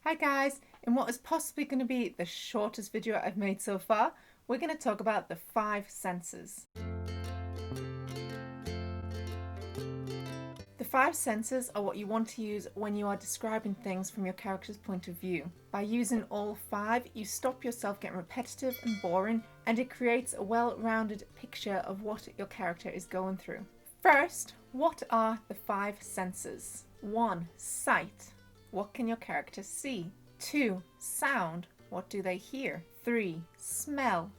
Hi guys, in what is possibly going to be the shortest video I've made so far, we're going to talk about the 5 senses. The 5 senses are what you want to use when you are describing things from your character's point of view. By using all 5, you stop yourself getting repetitive and boring, and it creates a well-rounded picture of what your character is going through. First, what are the 5 senses? 1. Sight. What can your character see? 2. Sound. What do they hear? 3. Smell.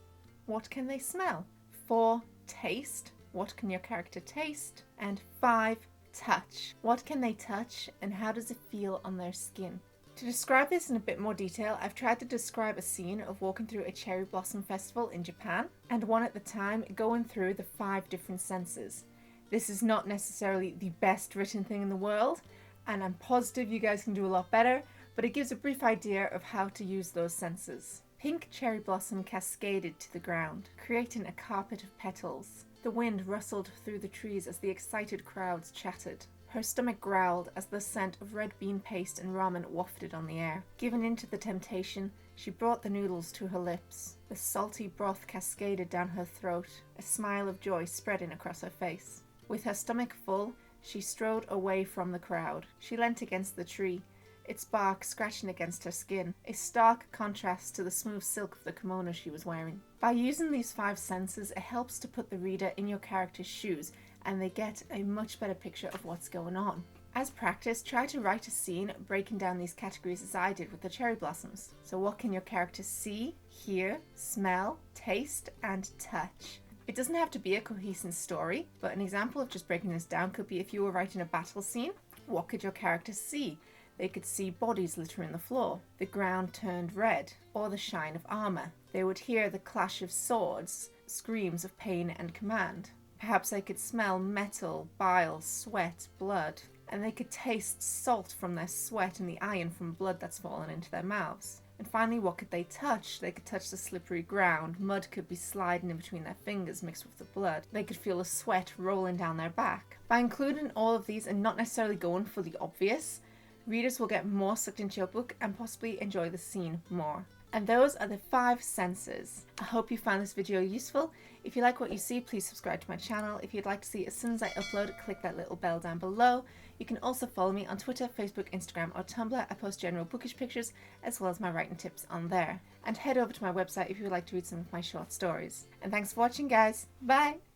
What can they smell? 4. Taste. What can your character taste? And 5. Touch. What can they touch and how does it feel on their skin? To describe this in a bit more detail, I've tried to describe a scene of walking through a cherry blossom festival in Japan, and one at the time going through the 5 different senses. This is not necessarily the best written thing in the world, and I'm positive you guys can do a lot better, but it gives a brief idea of how to use those senses. Pink cherry blossom cascaded to the ground, creating a carpet of petals. The wind rustled through the trees as the excited crowds chattered. Her stomach growled as the scent of red bean paste and ramen wafted on the air. Given in to the temptation, she brought the noodles to her lips. The salty broth cascaded down her throat, a smile of joy spreading across her face. With her stomach full, she strode away from the crowd. She leant against the tree, its bark scratching against her skin, a stark contrast to the smooth silk of the kimono she was wearing. By using these 5 senses, it helps to put the reader in your character's shoes, and they get a much better picture of what's going on. As practice, try to write a scene breaking down these categories as I did with the cherry blossoms. So what can your character see, hear, smell, taste, and touch? It doesn't have to be a cohesive story, but an example of just breaking this down could be if you were writing a battle scene. What could your character see? They could see bodies littering the floor, the ground turned red, or the shine of armor. They would hear the clash of swords, screams of pain and command. Perhaps they could smell metal, bile, sweat, blood, and they could taste salt from their sweat and the iron from blood that's fallen into their mouths. And finally, what could they touch? They could touch the slippery ground. Mud could be sliding in between their fingers mixed with the blood. They could feel the sweat rolling down their back. By including all of these and not necessarily going for the obvious, readers will get more sucked into your book and possibly enjoy the scene more. And those are the 5 senses. I hope you found this video useful. If you like what you see, please subscribe to my channel. If you'd like to see as soon as I upload, click that little bell down below. You can also follow me on Twitter, Facebook, Instagram, or Tumblr. I post general bookish pictures as well as my writing tips on there. And head over to my website if you would like to read some of my short stories. And thanks for watching, guys. Bye!